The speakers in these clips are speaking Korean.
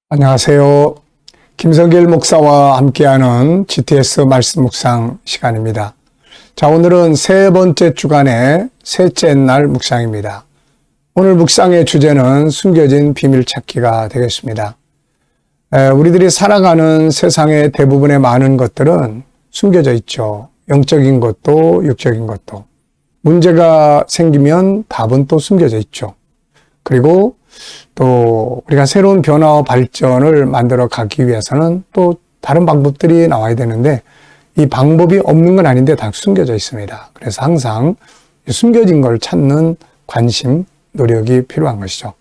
안녕하세요. 김성길 목사와 함께하는 GTS 말씀 묵상 시간입니다. 자, 오늘은 세 번째 주간의 셋째 날 묵상입니다. 오늘 묵상의 주제는 숨겨진 비밀 찾기가 되겠습니다. 우리들이 살아가는 세상의 대부분의 많은 것들은 숨겨져 있죠. 영적인 것도 육적인 것도. 문제가 생기면 답은 또 숨겨져 있죠. 그리고 또 우리가 새로운 변화와 발전을 만들어 가기 위해서는 또 다른 방법들이 나와야 되는데 이 방법이 없는 건 아닌데 다 숨겨져 있습니다. 그래서 항상 숨겨진 걸 찾는 관심, 노력이 필요한 것이죠.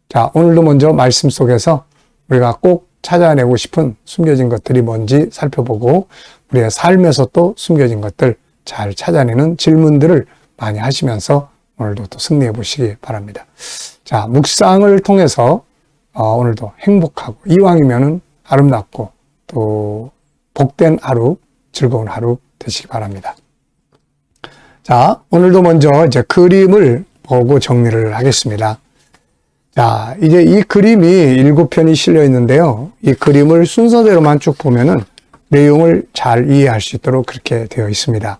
자, 오늘도 먼저 말씀 속에서 우리가 꼭 찾아내고 싶은 숨겨진 것들이 뭔지 살펴보고 우리의 삶에서 또 숨겨진 것들 잘 찾아내는 질문들을 많이 하시면서 오늘도 또 승리해 보시기 바랍니다. 자, 묵상을 통해서 오늘도 행복하고 이왕이면은 아름답고 또 복된 하루, 즐거운 하루 되시기 바랍니다. 자, 오늘도 먼저 이제 그림을 보고 정리를 하겠습니다. 자, 이제 이 그림이 7편이 실려 있는데요. 이 그림을 순서대로만 쭉 보면은 내용을 잘 이해할 수 있도록 그렇게 되어 있습니다.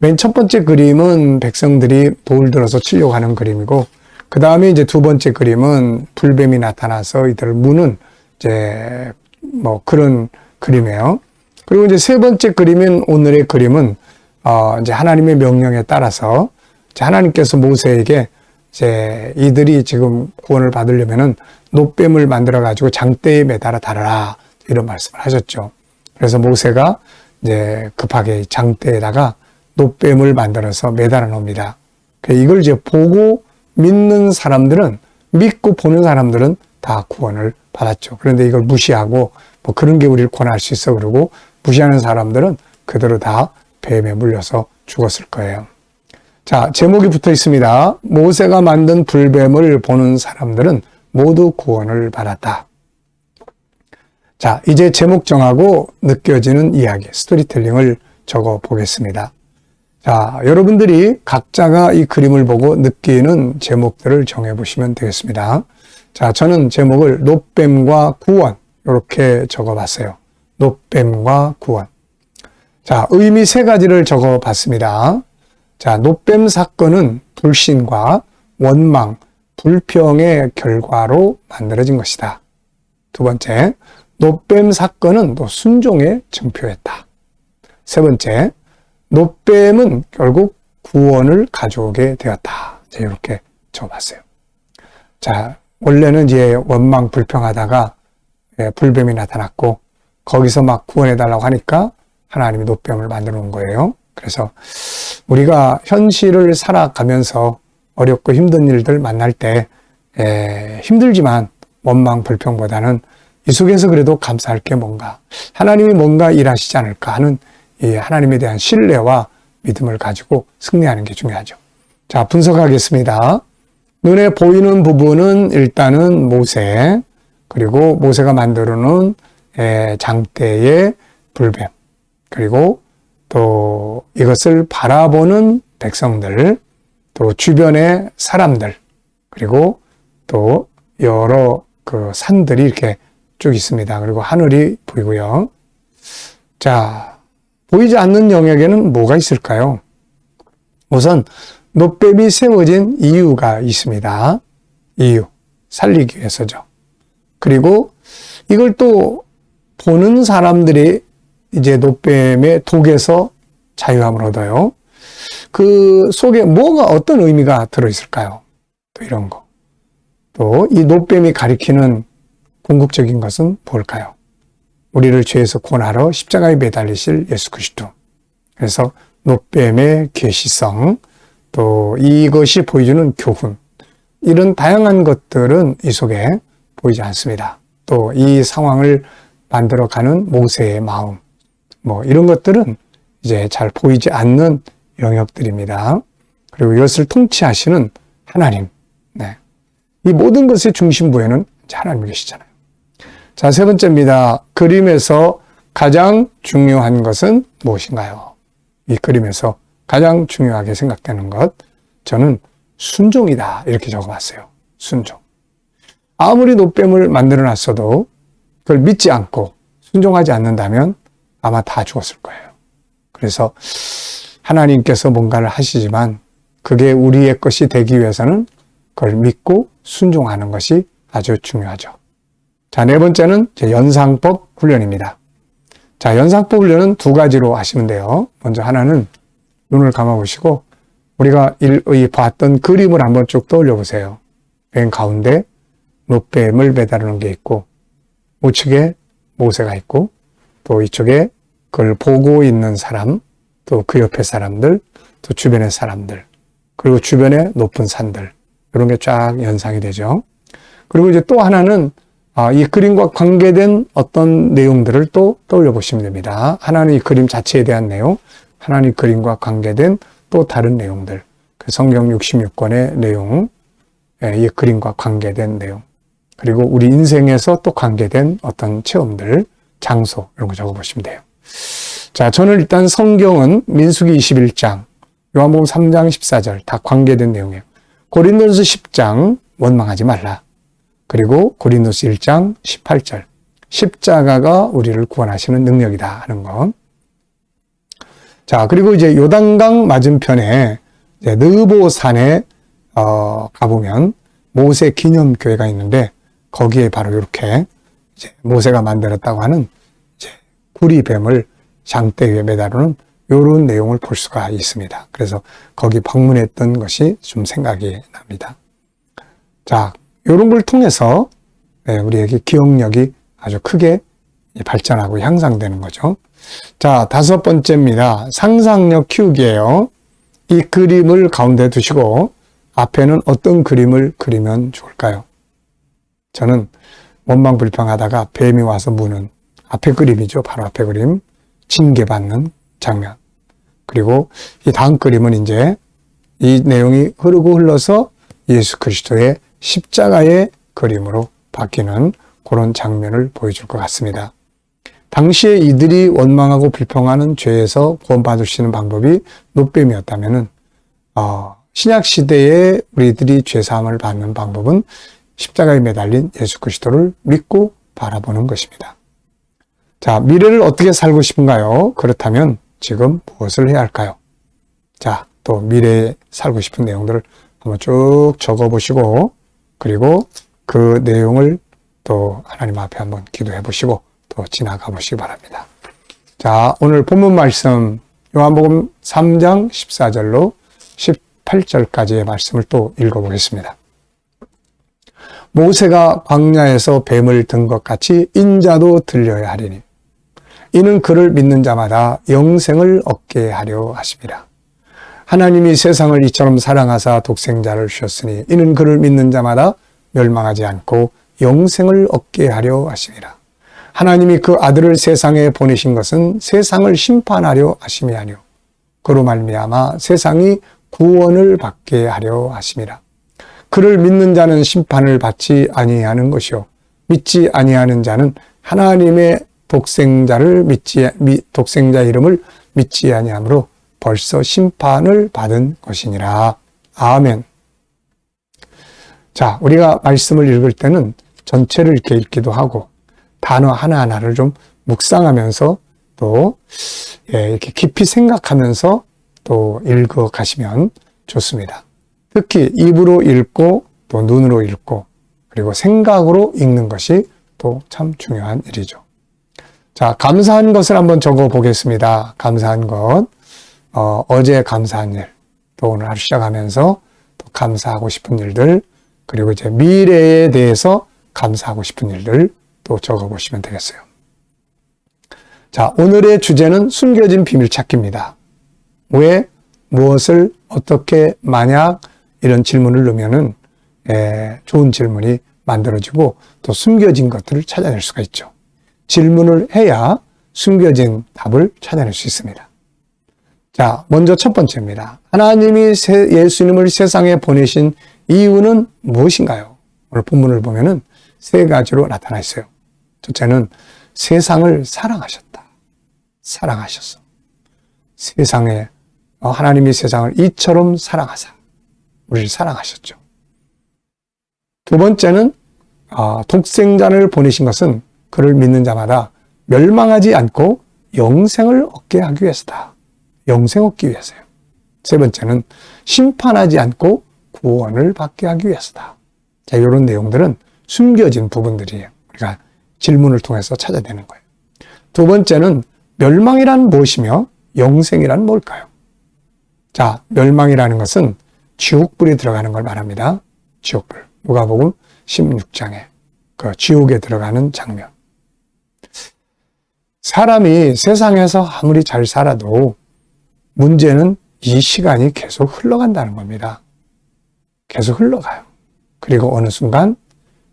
맨 첫 번째 그림은 백성들이 돌 들어서 치려고 하는 그림이고, 그 다음에 이제 두 번째 그림은 불뱀이 나타나서 이들을 무는 이제 그런 그림이에요. 그리고 이제 세 번째 그림인 오늘의 그림은 이제 하나님의 명령에 따라서 이제 하나님께서 모세에게 이제 이들이 지금 구원을 받으려면은 놋뱀을 만들어 가지고 장대에 매달아 달아라 이런 말씀을 하셨죠. 그래서 모세가 이제 급하게 장대에다가 놋뱀을 만들어서 매달아 놓습니다. 이걸 이제 보고 믿는 사람들은, 믿고 보는 사람들은 다 구원을 받았죠. 그런데 이걸 무시하고 그런 게 우리를 권할 수 있어 그러고 무시하는 사람들은 그대로 다 뱀에 물려서 죽었을 거예요. 자, 제목이 붙어 있습니다. 모세가 만든 불뱀을 보는 사람들은 모두 구원을 받았다. 자, 이제 제목 정하고 느껴지는 이야기, 스토리텔링을 적어 보겠습니다. 자, 여러분들이 각자가 이 그림을 보고 느끼는 제목들을 정해보시면 되겠습니다. 자, 저는 제목을 놋뱀과 구원 이렇게 적어봤어요. 놋뱀과 구원. 자, 의미 세 가지를 적어봤습니다. 자, 놋뱀 사건은 불신과 원망, 불평의 결과로 만들어진 것이다. 두 번째, 놋뱀 사건은 또 순종의 증표였다. 세 번째, 놋뱀은 결국 구원을 가져오게 되었다. 이렇게 적어봤어요. 자, 원래는 이제 원망 불평하다가 불뱀이 나타났고 거기서 막 구원해달라고 하니까 하나님이 놋뱀을 만들어 놓은 거예요. 그래서 우리가 현실을 살아가면서 어렵고 힘든 일들 만날 때 힘들지만 원망 불평보다는 이 속에서 그래도 감사할 게 뭔가, 하나님이 뭔가 일하시지 않을까 하는 이 하나님에 대한 신뢰와 믿음을 가지고 승리하는 게 중요하죠. 자, 분석하겠습니다. 눈에 보이는 부분은 일단은 모세, 그리고 모세가 만들어 놓은 장대의 불뱀, 그리고 또 이것을 바라보는 백성들, 또 주변의 사람들, 그리고 또 여러 그 산들이 이렇게 쭉 있습니다. 그리고 하늘이 보이고요. 자, 보이지 않는 영역에는 뭐가 있을까요? 우선 놋뱀이 세워진 이유가 있습니다. 이유, 살리기 위해서죠. 그리고 이걸 또 보는 사람들이 이제 놋뱀의 독에서 자유함을 얻어요. 그 속에 뭐가 어떤 의미가 들어있을까요? 또 이런 거. 또 이 놋뱀이 가리키는 궁극적인 것은 뭘까요? 우리를 죄에서 구원하러 십자가에 매달리실 예수 그리스도. 그래서 놋뱀의 계시성, 또 이것이 보여주는 교훈, 이런 다양한 것들은 이 속에 보이지 않습니다. 또 이 상황을 만들어가는 모세의 마음, 이런 것들은 이제 잘 보이지 않는 영역들입니다. 그리고 이것을 통치하시는 하나님, 이 모든 것의 중심부에는 하나님이 계시잖아요. 자, 세 번째입니다. 그림에서 가장 중요한 것은 무엇인가요? 이 그림에서 가장 중요하게 생각되는 것, 저는 순종이다 이렇게 적어봤어요. 순종. 아무리 놋뱀을 만들어 놨어도 그걸 믿지 않고 순종하지 않는다면 아마 다 죽었을 거예요. 그래서 하나님께서 뭔가를 하시지만 그게 우리의 것이 되기 위해서는 그걸 믿고 순종하는 것이 아주 중요하죠. 자, 네 번째는 연상법 훈련입니다. 자, 연상법 훈련은 두 가지로 하시면 돼요. 먼저 하나는 눈을 감아보시고 우리가 봤던 그림을 한번 쭉 떠올려 보세요. 맨 가운데 노뱀을 매다르는 게 있고 우측에 모세가 있고 또 이쪽에 그걸 보고 있는 사람, 또 그 옆에 사람들, 또 주변의 사람들, 그리고 주변에 높은 산들, 이런 게 쫙 연상이 되죠. 그리고 이제 또 하나는 이 그림과 관계된 어떤 내용들을 또 떠올려 보시면 됩니다. 하나는 이 그림 자체에 대한 내용, 하나는 이 그림과 관계된 또 다른 내용들, 그 성경 66권의 내용, 이 그림과 관계된 내용, 그리고 우리 인생에서 또 관계된 어떤 체험들, 장소, 이런 거 적어보시면 돼요. 자, 저는 일단 성경은 민수기 21장, 요한복음 3장 14절 다 관계된 내용이에요. 고린도서 10장 원망하지 말라. 그리고 고린도서 1장 18절 십자가가 우리를 구원하시는 능력이다 하는 것. 자, 그리고 이제 요단강 맞은편에 이제 느보산에 가보면 모세 기념교회가 있는데 거기에 바로 이렇게 이제 모세가 만들었다고 하는 이제 구리뱀을 장대 위에 매다르는 이런 내용을 볼 수가 있습니다. 그래서 거기 방문했던 것이 좀 생각이 납니다. 자, 이런 걸 통해서 우리에게 기억력이 아주 크게 발전하고 향상되는 거죠. 자, 다섯 번째입니다. 상상력 키우기예요. 이 그림을 가운데 두시고 앞에는 어떤 그림을 그리면 좋을까요? 저는 원망불평하다가 뱀이 와서 무는 앞에 그림이죠. 바로 앞에 그림. 징계받는 장면. 그리고 이 다음 그림은 이제 이 내용이 흐르고 흘러서 예수 그리스도의 십자가의 그림으로 바뀌는 그런 장면을 보여줄 것 같습니다. 당시에 이들이 원망하고 불평하는 죄에서 구원받을 수 있는 방법이 노뱀이었다면은 신약 시대에 우리들이 죄사함을 받는 방법은 십자가에 매달린 예수 그리스도를 믿고 바라보는 것입니다. 자, 미래를 어떻게 살고 싶은가요? 그렇다면 지금 무엇을 해야 할까요? 자, 또 미래에 살고 싶은 내용들을 한번 쭉 적어보시고 그리고 그 내용을 또 하나님 앞에 한번 기도해 보시고 또 지나가 보시기 바랍니다. 자, 오늘 본문 말씀 요한복음 3장 14절로 18절까지의 말씀을 또 읽어보겠습니다. 모세가 광야에서 뱀을 든 것 같이 인자도 들려야 하리니 이는 그를 믿는 자마다 영생을 얻게 하려 하심이라. 하나님이 세상을 이처럼 사랑하사 독생자를 주셨으니 이는 그를 믿는 자마다 멸망하지 않고 영생을 얻게 하려 하심이라. 하나님이 그 아들을 세상에 보내신 것은 세상을 심판하려 하심이 아니요 그로 말미암아 세상이 구원을 받게 하려 하심이라. 그를 믿는 자는 심판을 받지 아니하는 것이요 믿지 아니하는 자는 하나님의 독생자 이름을 믿지 아니하므로 벌써 심판을 받은 것이니라. 아멘. 자, 우리가 말씀을 읽을 때는 전체를 이렇게 읽기도 하고 단어 하나하나를 좀 묵상하면서 또 이렇게 깊이 생각하면서 또 읽어 가시면 좋습니다. 특히 입으로 읽고 또 눈으로 읽고 그리고 생각으로 읽는 것이 또 참 중요한 일이죠. 자, 감사한 것을 한번 적어 보겠습니다. 감사한 것. 어제 감사한 일, 또 오늘 하루 시작하면서 또 감사하고 싶은 일들, 그리고 이제 미래에 대해서 감사하고 싶은 일들 또 적어 보시면 되겠어요. 자, 오늘의 주제는 숨겨진 비밀 찾기입니다. 왜, 무엇을, 어떻게, 만약 이런 질문을 넣으면은 좋은 질문이 만들어지고 또 숨겨진 것들을 찾아낼 수가 있죠. 질문을 해야 숨겨진 답을 찾아낼 수 있습니다. 자, 먼저 첫 번째입니다. 하나님이 예수님을 세상에 보내신 이유는 무엇인가요? 오늘 본문을 보면은 세 가지로 나타나 있어요. 첫째는 세상을 사랑하셨다. 사랑하셨어. 세상에 하나님이 세상을 이처럼 사랑하사 우리를 사랑하셨죠. 두 번째는 독생자를 보내신 것은 그를 믿는 자마다 멸망하지 않고 영생을 얻게 하기 위해서다. 영생 얻기 위해서요. 세 번째는 심판하지 않고 구원을 받게 하기 위해서다. 자, 이런 내용들은 숨겨진 부분들이에요. 우리가 질문을 통해서 찾아내는 거예요. 두 번째는 멸망이란 무엇이며 영생이란 뭘까요? 자, 멸망이라는 것은 지옥불이 들어가는 걸 말합니다. 지옥불. 누가복음 16장에 그 지옥에 들어가는 장면. 사람이 세상에서 아무리 잘 살아도 문제는 이 시간이 계속 흘러간다는 겁니다. 계속 흘러가요. 그리고 어느 순간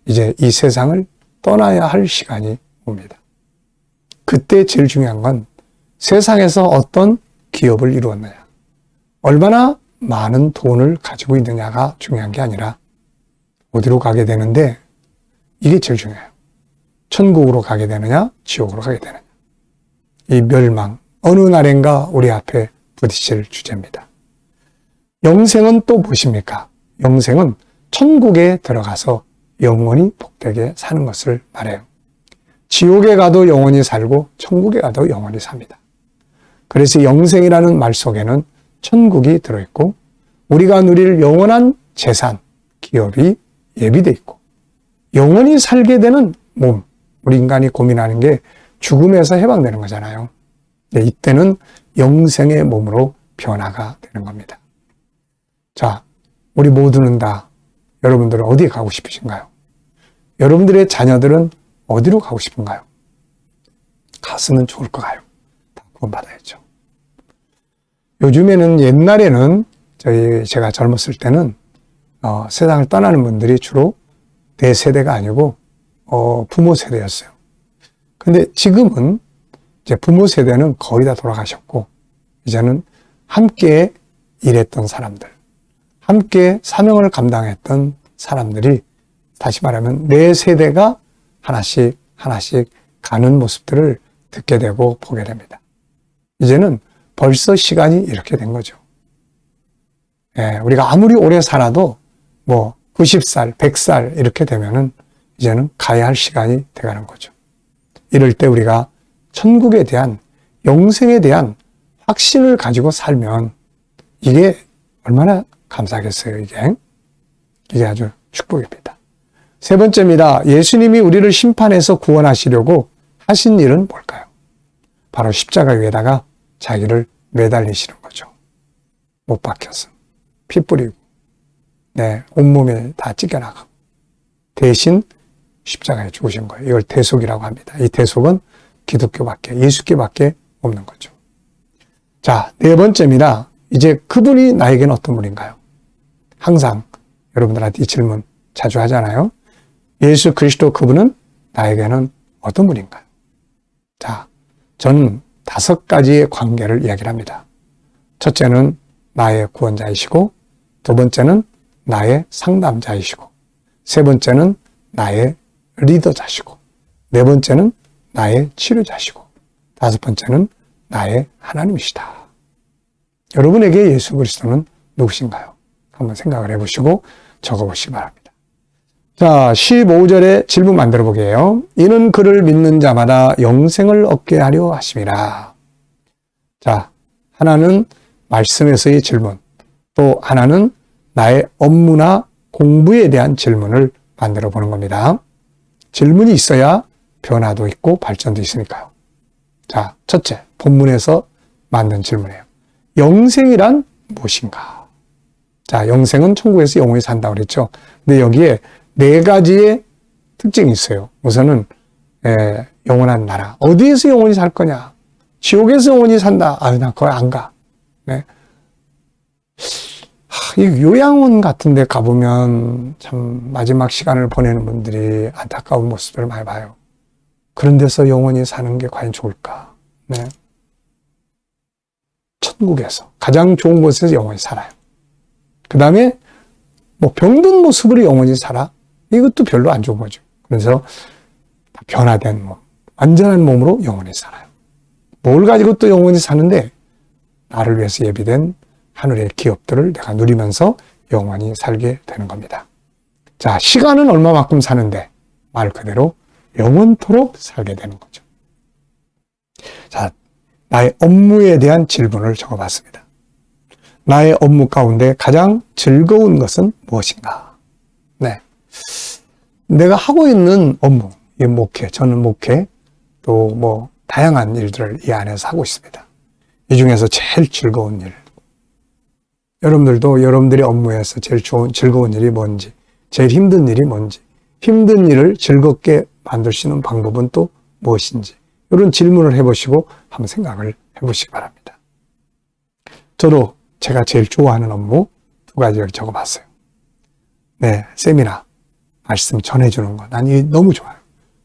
이제 이 세상을 떠나야 할 시간이 옵니다. 그때 제일 중요한 건 세상에서 어떤 기업을 이루었느냐, 얼마나 많은 돈을 가지고 있느냐가 중요한 게 아니라 어디로 가게 되는데 이게 제일 중요해요. 천국으로 가게 되느냐, 지옥으로 가게 되느냐. 이 멸망, 어느 날인가 우리 앞에 부딪힐 주제입니다. 영생은 또 무엇입니까? 영생은 천국에 들어가서 영원히 복되게 사는 것을 말해요. 지옥에 가도 영원히 살고 천국에 가도 영원히 삽니다. 그래서 영생이라는 말 속에는 천국이 들어있고 우리가 누릴 영원한 재산, 기업이 예비되어 있고 영원히 살게 되는 몸, 우리 인간이 고민하는 게 죽음에서 해방되는 거잖아요. 근데 이때는 영생의 몸으로 변화가 되는 겁니다. 자, 우리 모두는 다 여러분들은 어디에 가고 싶으신가요? 여러분들의 자녀들은 어디로 가고 싶은가요? 갔으면 좋을 거가요. 다 구원받아야죠. 요즘에는 옛날에는 제가 젊었을 때는 세상을 떠나는 분들이 주로 내 세대가 아니고 부모 세대였어요. 근데 지금은 이제 부모 세대는 거의 다 돌아가셨고 이제는 함께 일했던 사람들, 함께 사명을 감당했던 사람들이 다시 말하면 내 세대가 하나씩 가는 모습들을 듣게 되고 보게 됩니다. 이제는 벌써 시간이 이렇게 된 거죠. 예, 우리가 아무리 오래 살아도 90살, 100살 이렇게 되면은 이제는 가야 할 시간이 돼가는 거죠. 이럴 때 우리가 천국에 대한, 영생에 대한 확신을 가지고 살면 이게 얼마나 감사하겠어요, 이게 아주 축복입니다. 세 번째입니다. 예수님이 우리를 심판해서 구원하시려고 하신 일은 뭘까요? 바로 십자가 위에다가 자기를 매달리시는 거죠. 못 박혀서 피 뿌리고 온몸에 다 찢겨나가고 대신 십자가에 죽으신 거예요. 이걸 대속이라고 합니다. 이 대속은 기독교밖에, 예수께밖에 없는 거죠. 자, 네 번째입니다. 이제 그분이 나에게는 어떤 분인가요? 항상 여러분들한테 이 질문 자주 하잖아요. 예수 그리스도 그분은 나에게는 어떤 분인가요? 자, 저는 5가지의 관계를 이야기를 합니다. 첫째는 나의 구원자이시고, 두 번째는 나의 상담자이시고, 세 번째는 나의 리더자시고, 네 번째는 나의 치료자시고, 다섯 번째는 나의 하나님이시다. 여러분에게 예수 그리스도는 누구신가요? 한번 생각을 해보시고 적어보시기 바랍니다. 자, 15절에 질문 만들어 보게요. 이는 그를 믿는 자마다 영생을 얻게 하려 하심이라. 자, 하나는 말씀에서의 질문, 또 하나는 나의 업무나 공부에 대한 질문을 만들어 보는 겁니다. 질문이 있어야 변화도 있고 발전도 있으니까요. 자, 첫째, 본문에서 만든 질문이에요. 영생이란 무엇인가? 자, 영생은 천국에서 영원히 산다고 그랬죠. 근데 여기에 4가지의 특징이 있어요. 우선은 영원한 나라. 어디에서 영원히 살 거냐? 지옥에서 영원히 산다. 나 거기 안 가. 이 요양원 같은 데 가보면 참 마지막 시간을 보내는 분들이 안타까운 모습들을 많이 봐요. 그런 데서 영원히 사는 게 과연 좋을까? 천국에서 가장 좋은 곳에서 영원히 살아요. 그 다음에 병든 모습으로 영원히 살아? 이것도 별로 안 좋은 거죠. 그래서 변화된 몸, 완전한 몸으로 영원히 살아요. 뭘 가지고 또 영원히 사는데 나를 위해서 예비된 하늘의 기업들을 내가 누리면서 영원히 살게 되는 겁니다. 자, 시간은 얼마만큼 사는데 말 그대로 영원토록 살게 되는 거죠. 자, 나의 업무에 대한 질문을 적어봤습니다. 나의 업무 가운데 가장 즐거운 것은 무엇인가? 네. 내가 하고 있는 업무, 이 목회, 저는 목회, 또 뭐 다양한 일들을 이 안에서 하고 있습니다. 이 중에서 제일 즐거운 일. 여러분들도 여러분들의 업무에서 제일 즐거운 일이 뭔지, 제일 힘든 일이 뭔지, 힘든 일을 즐겁게 만들 수 있는 방법은 또 무엇인지, 이런 질문을 해보시고 한번 생각을 해보시기 바랍니다. 저도 제가 제일 좋아하는 업무 2가지를 적어봤어요. 네, 세미나, 말씀 전해주는 거. 난 이게 너무 좋아요.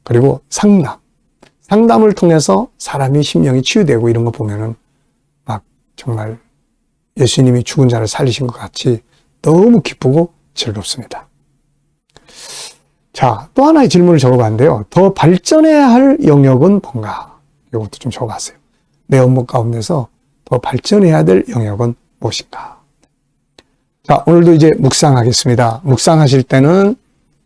그리고 상담을 통해서 사람이 심령이 치유되고 이런 거 보면은 막 정말 예수님이 죽은 자를 살리신 것 같이 너무 기쁘고 즐겁습니다. 자, 또 하나의 질문을 적어봤는데요. 더 발전해야 할 영역은 뭔가? 이것도 좀 적어봤어요. 내 업무 가운데서 더 발전해야 될 영역은 무엇인가? 자, 오늘도 이제 묵상하겠습니다. 묵상하실 때는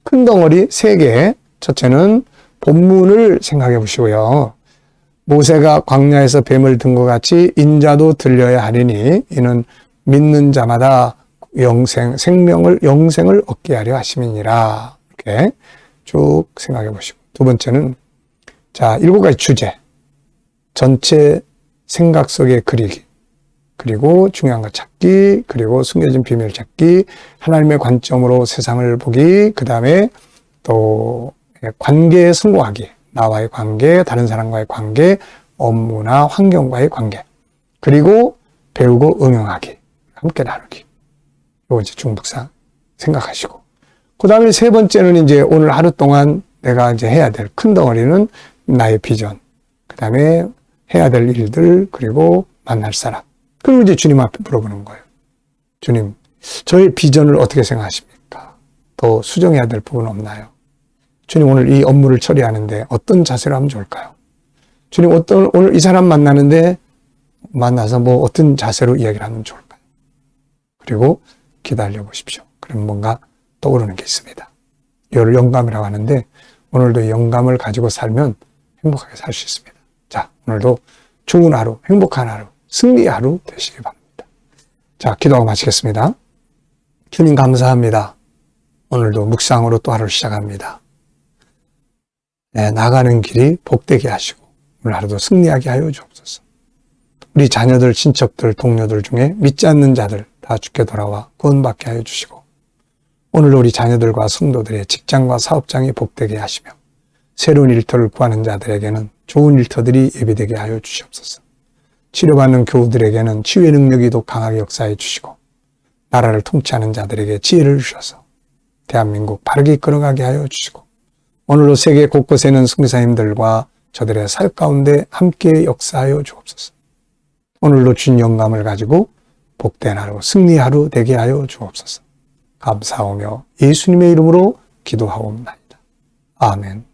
큰 덩어리 3개. 첫째는 본문을 생각해 보시고요. 모세가 광야에서 뱀을 든 것 같이 인자도 들려야 하리니 이는 믿는 자마다 영생을 얻게 하려 하심이니라. 이렇게 쭉 생각해 보시고. 2번째는 자, 7가지 주제. 전체 생각 속에 그리기. 그리고 중요한 거 찾기, 그리고 숨겨진 비밀 찾기, 하나님의 관점으로 세상을 보기, 그 다음에 또 관계에 성공하기, 나와의 관계, 다른 사람과의 관계, 업무나 환경과의 관계, 그리고 배우고 응용하기, 함께 나누기. 이거 이제 중북상 생각하시고. 그 다음에 3번째는 이제 오늘 하루 동안 내가 이제 해야 될 큰 덩어리는 나의 비전, 그 다음에 해야 될 일들, 그리고 만날 사람. 그리고 이제 주님 앞에 물어보는 거예요. 주님, 저의 비전을 어떻게 생각하십니까? 더 수정해야 될 부분 없나요? 주님, 오늘 이 업무를 처리하는데 어떤 자세로 하면 좋을까요? 주님, 오늘 이 사람 만나서 뭐 어떤 자세로 이야기를 하면 좋을까요? 그리고 기다려 보십시오. 그럼 뭔가 떠오르는 게 있습니다. 이걸 영감이라고 하는데 오늘도 이 영감을 가지고 살면 행복하게 살 수 있습니다. 자, 오늘도 좋은 하루, 행복한 하루, 승리의 하루 되시기 바랍니다. 자, 기도하고 마치겠습니다. 주님 감사합니다. 오늘도 묵상으로 또 하루를 시작합니다. 네, 나가는 길이 복되게 하시고 오늘 하루도 승리하게 하여 주옵소서. 우리 자녀들, 친척들, 동료들 중에 믿지 않는 자들 다 주께 돌아와 구원받게 하여 주시고 오늘도 우리 자녀들과 성도들의 직장과 사업장이 복되게 하시며 새로운 일터를 구하는 자들에게는 좋은 일터들이 예비되게 하여 주시옵소서. 치료받는 교우들에게는 치유의 능력이 더 강하게 역사해 주시고 나라를 통치하는 자들에게 지혜를 주셔서 대한민국 바르게 이끌어가게 하여 주시고 오늘도 세계 곳곳에 있는 선교사님들과 저들의 사역 가운데 함께 역사하여 주옵소서. 오늘도 준 영감을 가지고 복된 하루, 승리 하루 되게 하여 주옵소서. 감사하며 예수님의 이름으로 기도하옵나이다. 아멘.